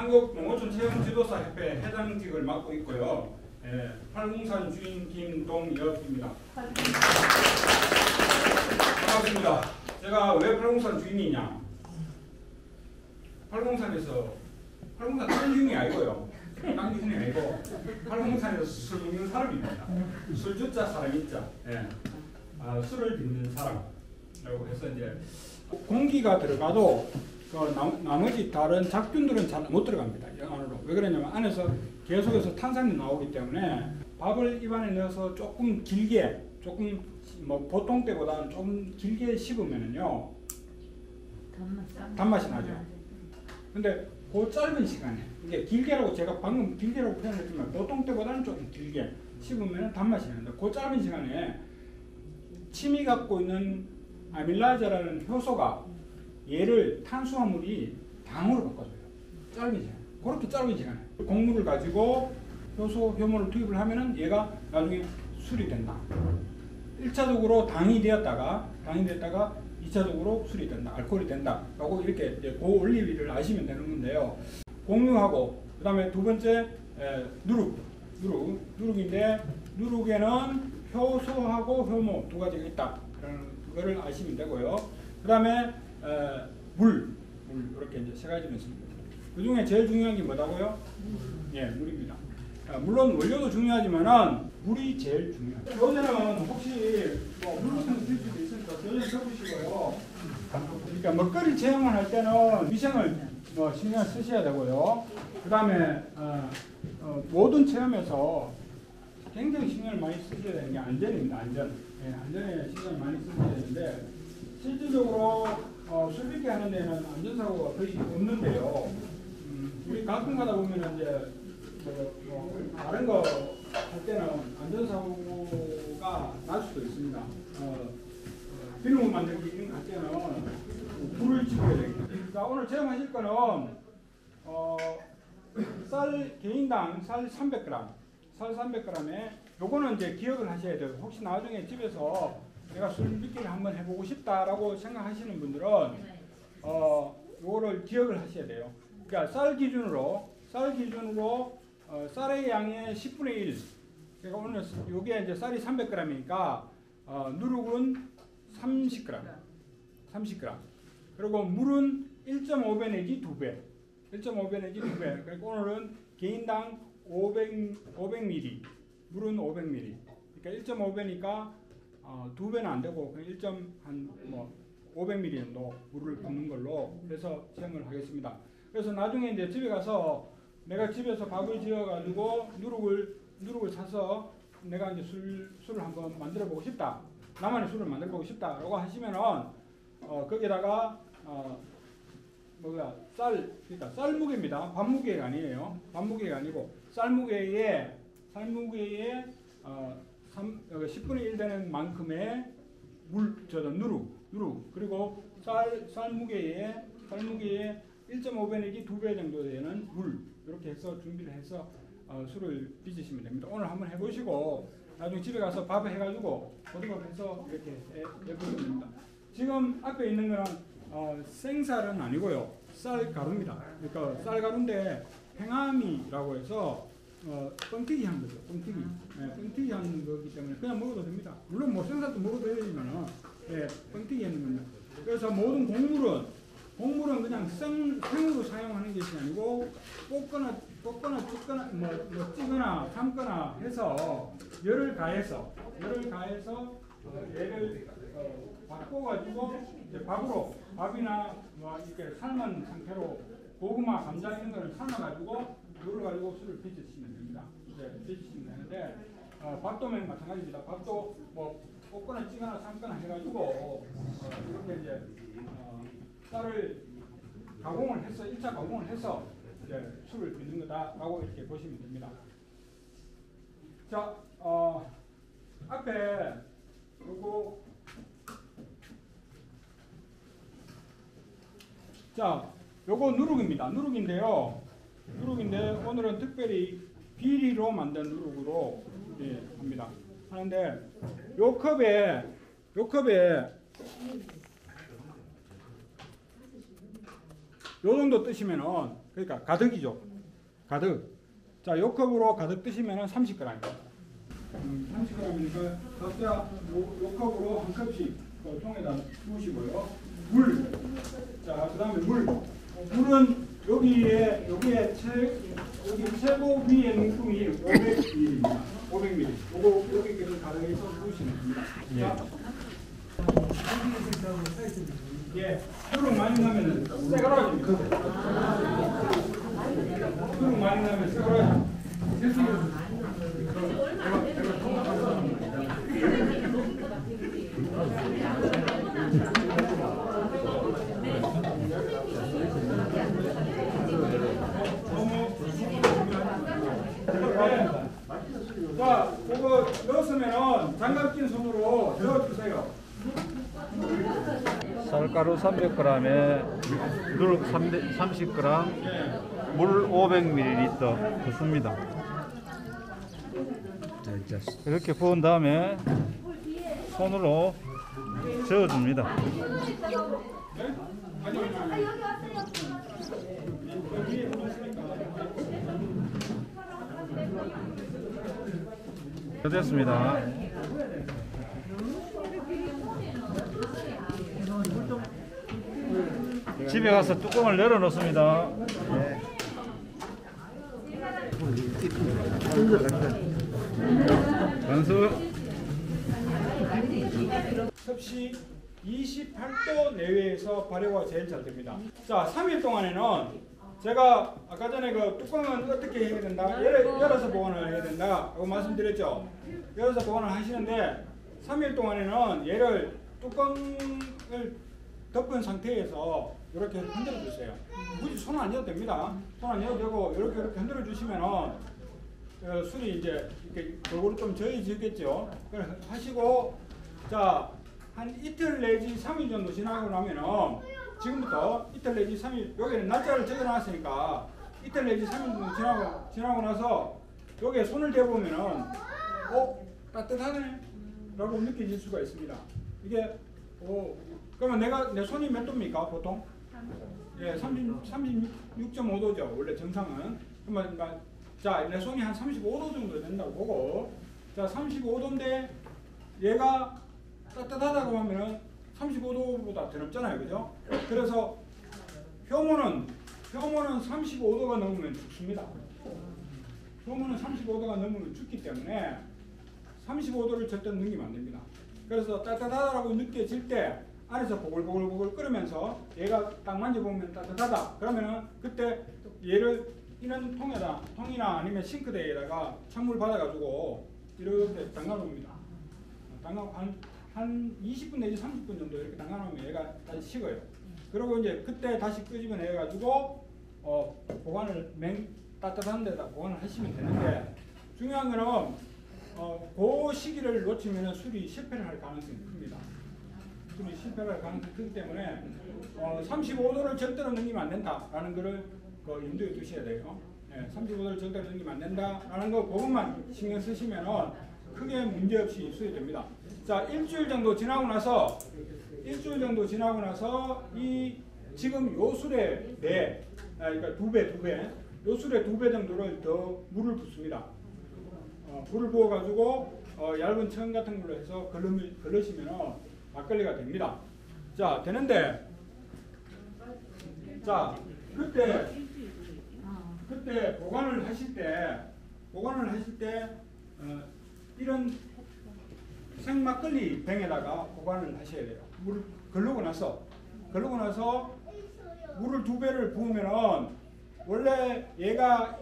한국농어촌체험지도사협회 회장직을 맡고 있고요. 예, 팔공산 주인 김동엽입니다. 반갑습니다. 제가 왜 팔공산 주인이냐? 팔공산 땅 주인이 아니고요. 땅 주인이 아니고 팔공산에서 술 먹는 사람입니다. 술 주자 사람 있자. 예. 술을 빚는 사람이라고 해서 이제 공기가 들어가도 그 나머지 다른 작균들은 잘 못 들어갑니다. 이 안으로. 왜 그러냐면 안에서 계속해서 탄산이 나오기 때문에 밥을 입안에 넣어서 조금 길게, 조금 뭐 보통 때보다는 좀 길게 씹으면은요 단맛이 나죠. 근데 그 짧은 시간에, 이게 길게라고 제가 방금 길게라고 표현했지만 보통 때보다는 조금 길게 씹으면 단맛이 나는데 그 짧은 시간에 침이 갖고 있는 아밀라제라는 효소가 얘를 탄수화물이 당으로 바꿔줘요. 짧은 시간. 그렇게 짧은 시간에 곡물을 가지고 효모를 투입을 하면은 얘가 나중에 술이 된다. 1차적으로 당이 되었다가 2차적으로 술이 된다. 알코올이 된다. 라고 이렇게 이제 그 원리를 아시면 되는 건데요. 공유하고 그 다음에 두 번째 누룩인데 누룩에는 효소하고 효모 두 가지가 있다. 그거를 아시면 되고요. 그 다음에 물 이렇게 이제 세 가지를 있습니다. 그 중에 제일 중요한 게 뭐다고요? 예, 물입니다. 물론 원료도 중요하지만은 물이 제일 중요해요. 교재는 혹시 물 같은 거 쓸 수도 있으니까 교재 써보시고요. 그러니까 먹거리 체험을 할 때는 위생을 신경 쓰셔야 되고요. 그 다음에 모든 체험에서 굉장히 신경을 많이 쓰셔야 되는 게 안전입니다. 안전. 예, 안전에 신경을 많이 쓰셔야 되는데 실질적으로 술빚게 하는 데는 안전사고가 거의 없는데요. 우리 가끔 가다 보면 이제 다른 거 할 때는 안전사고가 날 수도 있습니다. 비누 만들기 이런 거 할 때는 불을 지켜야 됩니다. 자, 오늘 체험하실 거는 개인당 쌀 300g에 요거는 이제 기억을 하셔야 돼요. 혹시 나중에 집에서 내가 술빚기를 한번 해보고 싶다라고 생각하시는 분들은 요거를 기억을 하셔야 돼요. 그러니까 쌀 기준으로 쌀의 양의 10분의 1. 그러니까 오늘 요게 이제 쌀이 300g이니까 누룩은 30g. 그리고 물은 1.5배 내지 2배. 1.5배 내지 2배. 그러니까 오늘은 개인당 500ml. 물은 500ml. 그러니까 1.5배니까 2배는 안 되고 500ml 정도 물을 붓는 걸로 해서 체험을 하겠습니다. 그래서 나중에 이제 집에 가서 내가 집에서 밥을 지어가지고 누룩을 사서 내가 이제 술을 한번 만들어 보고 싶다. 나만의 술을 만들어 보고 싶다라고 하시면은 거기다가 그러니까 쌀무게입니다. 밥무게가 아니에요. 밥무게가 아니고 쌀무게에 10분의 1 되는 만큼의 누룩 그리고 쌀무게에 1.5배 내지 2배 정도 되는 물 이렇게 해서 준비를 해서 술을 빚으시면 됩니다. 오늘 한번 해보시고 나중에 집에 가서 밥 해가지고 고등밥 해서 이렇게 해보시면 됩니다. 지금 앞에 있는 거는 생쌀은 아니고요. 쌀가루입니다. 그러니까 쌀가루인데 행암이라고 해서 뻥튀기 한 거죠. 뻥튀기 한 거기 때문에 그냥 먹어도 됩니다. 물론 뭐 생쌀도 먹어도 되지만은 뻥튀기 하는 겁니다. 그래서 모든 곡물은 그냥 생으로 사용하는 것이 아니고 볶거나 찌거나 찌거나 삶거나 해서 열을 가해서 얘를 바꿔가지고 밥이나 이렇게 삶은 상태로 고구마, 감자 이런 거를 삶아가지고 이걸 가지고 술을 빚으시면 됩니다. 빚으시면 되는데 밥도 마찬가지입니다. 밥도 볶거나 찌거나 삶거나 해가지고 이렇게 이제 쌀을 가공을 해서 1차 가공을 해서 이제 술을 빚는 거다라고 이렇게 보시면 됩니다. 자, 앞에 요거 요거 누룩입니다. 누룩인데 오늘은 특별히 비리로 만든 누룩으로 합니다. 하는데 요 컵에 요 정도 뜨시면은 그러니까 가득이죠. 가득. 자, 요 컵으로 가득 드시면 30g입니다. 30g이니까 각자 요 컵으로 한 컵씩 그 통에다 부으시고요. 물. 자, 그 다음에 물. 물은 여기에 여기 최고 위에 눈금이 500ml입니다. 500ml. 요거 여기까지 가득해서 부으시면 됩니다. 예, 수능 많이 나면은 새가라집니다. 수능 많이 나면 새가라집. 자, 그거 넣었으면 장갑 낀 손으로 넣어주세요. 쌀가루 300g에 누룩 30g, 물 500ml 붓습니다. 이렇게 부은 다음에 손으로 저어줍니다. 됐습니다. 집에 가서 뚜껑을 열어 놓습니다. 완수. 섭씨 28도 내외에서 발효가 제일 잘 됩니다. 자, 3일 동안에는 제가 아까 전에 그 뚜껑은 어떻게 해야 된다, 열어서 보관을 해야 된다 하고 말씀드렸죠. 열어서 보관을 하시는데 3일 동안에는 얘를 뚜껑을 덮은 상태에서 이렇게 흔들어 주세요. 굳이 손 안 넣어도 됩니다. 손 안 넣어도 되고 이렇게 흔들어 주시면은 술이 이제 이렇게 골고루 좀 저어지겠죠. 그걸 하시고, 자, 한 이틀 내지 3일 정도 지나고 나면은 지금부터 이틀 내지 3일, 여기는 날짜를 적어놨으니까 이틀 내지 3일 정도 지나고 나서 여기에 손을 대보면은 따뜻하네 라고 느껴질 수가 있습니다. 이게 그러면 내 손이 몇 도입니까 보통? 예, 36.5도죠 원래 정상은. 그러면 자, 내 손이 한 35도 정도 된다고 보고, 자, 35도인데 얘가 따뜻하다고 하면은 35도보다 더 높잖아요, 그죠? 그래서 효모는 35도가 넘으면 죽습니다. 효모는 35도가 넘으면 죽기 때문에 35도를 절대 넘기면 안 됩니다. 그래서 따뜻하다라고 느껴질 때 안에서 보글보글 끓으면서 얘가 딱 만져보면 따뜻하다. 그러면은 그때 얘를 이런 통이나 아니면 싱크대에다가 찬물 받아가지고 이렇게 담가놓습니다. 한 20분 내지 30분 정도 이렇게 담가놓으면 얘가 다시 식어요. 그리고 이제 그때 다시 끄집어내가지고 보관을 따뜻한 데다 보관을 하시면 되는데, 중요한 거는 그 시기를 놓치면 술이 실패를 할 가능성이 큽니다. 술이 실패를 할 가능성이 크기 때문에 35도를 절대로 넘기면 안 된다라는 거를 염두에 두셔야 돼요. 35도를 절대로 넘기면 안 된다라는 거, 그것만 신경 쓰시면 크게 문제없이 수행됩니다. 자, 일주일 정도 지나고 나서 이 지금 요 술의 그러니까 두 배, 요 술의 2배 정도를 더 물을 붓습니다. 물을 부어가지고 얇은 천 같은 걸로 해서 걸르시면 막걸리가 됩니다. 자, 되는데, 자, 그때 보관을 하실 때 이런 생막걸리 병에다가 보관을 하셔야 돼요. 물을 걸르고 나서 물을 2배를 부으면은 원래 얘가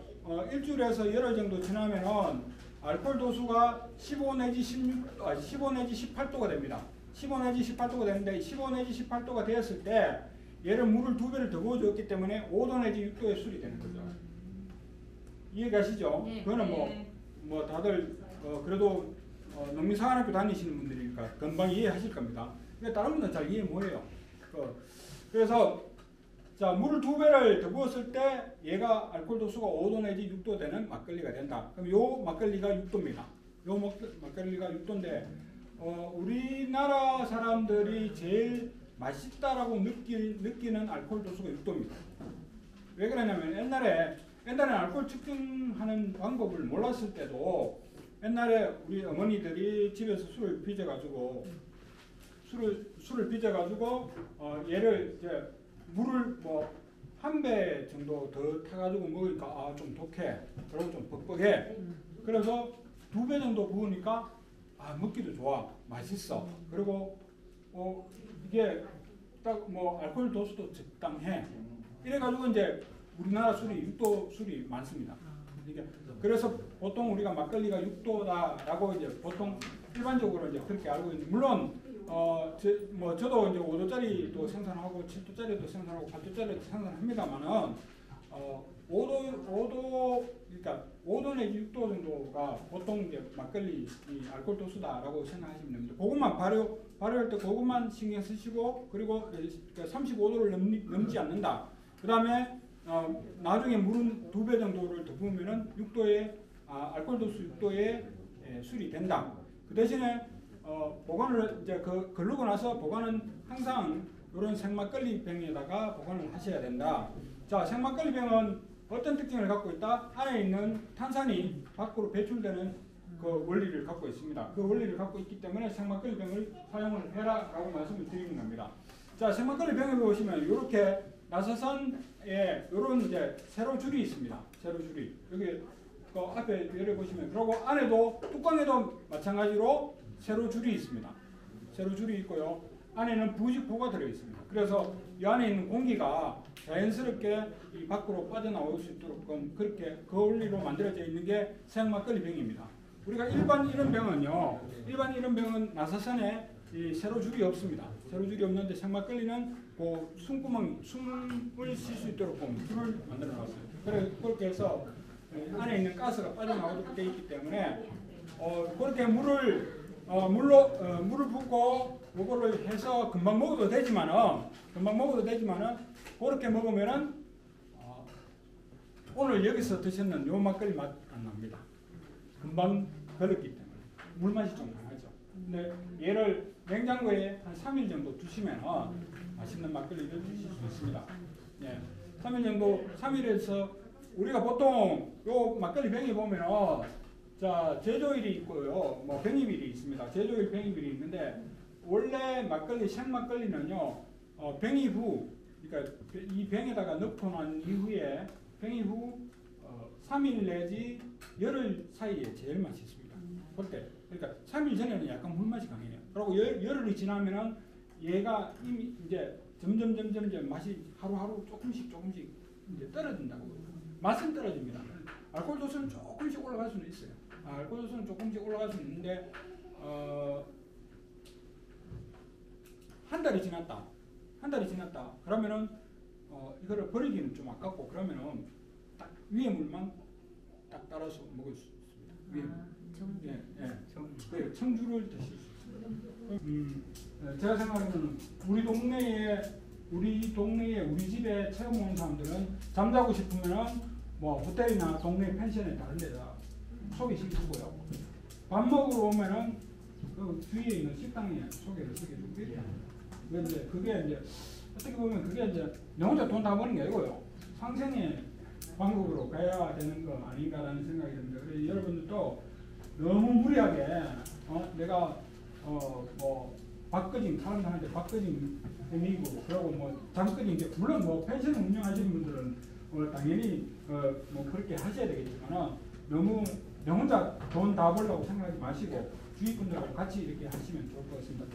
일주일에서 열흘 정도 지나면은 알코올 도수가 15 내지 18도가 됩니다. 15 내지 18도가 되는데 15 내지 18도가 되었을 때 얘를 물을 2배를 더 부어줬기 때문에 5도 내지 6도의 술이 되는 거죠. 이해가시죠? 네. 그거는 뭐 다들 그래도 농민사관학교 다니시는 분들이니까 금방 이해하실 겁니다. 다른 분들은 잘 이해 못해요. 그래서 자, 물을 2배를 더 부었을 때 얘가 알코올 도수가 5도 내지 6도 되는 막걸리가 된다. 그럼 요 막걸리가 6도입니다. 요 막걸리가 6도인데 우리나라 사람들이 제일 맛있다라고 느끼는 알코올 도수가 6도입니다. 왜 그러냐면 옛날에는 알코올 측정하는 방법을 몰랐을 때도 옛날에 우리 어머니들이 집에서 술을 빚어가지고 얘를 이제 물을 뭐 한 배 정도 더 타가지고 먹으니까 좀 독해, 그리고 좀 뻑뻑해. 그래서 2배 정도 부으니까 먹기도 좋아, 맛있어. 그리고 이게 딱 뭐 알코올 도수도 적당해. 이래가지고 이제 우리나라 술이 6도 술이 많습니다. 이게 그래서 보통 우리가 막걸리가 6도다라고 이제 보통 일반적으로 이제 그렇게 알고 있는데, 물론 저도 이제 5도짜리도 생산하고 7도짜리도 생산하고 8도짜리도 생산합니다만은 5도 그러니까 5도 내지 6도 정도가 보통 이제 막걸리 이 알코올 도수다라고 생각하시면 됩니다. 그것만 발효할 때 그것만 신경 쓰시고, 그리고 35도를 넘지 않는다. 그다음에 나중에 물은 2배 정도를 더 부으면은 6도의 알코올 도수 6도의 술이 된다. 그 대신에 보관을 이제 걸르고 나서 보관은 항상 이런 생막걸리 병에다가 보관을 하셔야 된다. 자, 생막걸리 병은 어떤 특징을 갖고 있다? 안에 있는 탄산이 밖으로 배출되는 그 원리를 갖고 있습니다. 그 원리를 갖고 있기 때문에 생막걸리 병을 사용을 해라라고 말씀을 드리는 겁니다. 자, 생막걸리 병에 보시면 이렇게 나사선에 이런 이제 세로 줄이 있습니다. 세로 줄이 여기 그 앞에 열어보시면, 그리고 안에도 뚜껑에도 마찬가지로 세로 줄이 있습니다. 세로 줄이 있고요. 안에는 부직포가 들어 있습니다. 그래서 이 안에 있는 공기가 자연스럽게 이 밖으로 빠져나올 수 있도록 그렇게 그 원리로 만들어져 있는 게 생막걸리 병입니다. 우리가 일반 이런 병은 나사선에 이 세로 줄이 없습니다. 세로 줄이 없는데 생막걸리는 그 숨을 쉴 수 있도록 줄을 만들어 놨어요. 그래서 그렇게 해서 안에 있는 가스가 빠져나오도록 되어 있기 때문에 그렇게 물을 붓고 그거를 해서 금방 먹어도 되지만은 그렇게 먹으면은 오늘 여기서 드셨는 요 막걸리 맛 안 납니다. 금방 걸었기 때문에 물맛이 좀 강하죠. 근데 얘를 냉장고에 한 3일 정도 두시면 맛있는 막걸리를 드실 수 있습니다. 예, 3일 정도, 3일에서 우리가 보통 요 막걸리 병이 보면은 자, 제조일이 있고요, 뭐 병입일이 있습니다. 제조일, 병입일이 있는데 원래 막걸리, 생막걸리는요, 병입 후, 그러니까 이 병에다가 넣고 난 이후에 병입 후 3일 내지 열흘 사이에 제일 맛있습니다. 그때 그러니까 3일 전에는 약간 물맛이 강해요. 그리고 열흘이 지나면은 얘가 이미 이제 점점 맛이 하루하루 조금씩 이제 떨어진다고. 맛은 떨어집니다. 알코올 도수는 조금씩 올라갈 수는 있어요. 알코올 도수는 조금씩 올라갈 수는 있는데 한 달이 지났다. 그러면은 이거를 버리기는 좀 아깝고, 그러면은 딱 위에 물만 딱 따라서 먹을 수 있습니다. 위에 청주를 드실 수 있습니다. 제가 생각하기로는 우리 동네에 우리 집에 체험 온 사람들은 잠자고 싶으면은 뭐 호텔이나 동네 펜션에 다른 데다 소개시키고요. 밥 먹으러 오면은 그 뒤에 있는 식당에 소개를 시켜주고 이렇게 합니다. 그게 이제 어떻게 보면 그게 이제 내 혼자 돈 다 버는 게 아니고요. 상생의 방법으로 가야 되는 거 아닌가라는 생각이 듭니다. 그래서 여러분들도 너무 무리하게 내가 뭐 밥거진 사람들한테 밥거진 셈이고, 그리고 뭐 잠거진 이제 물론 뭐 펜션 운영하시는 분들은 당연히 뭐 그렇게 하셔야 되겠지만 너무 내 혼자 돈 다 벌려고 생각하지 마시고 주위 분들하고 같이 이렇게 하시면 좋을 것 같습니다.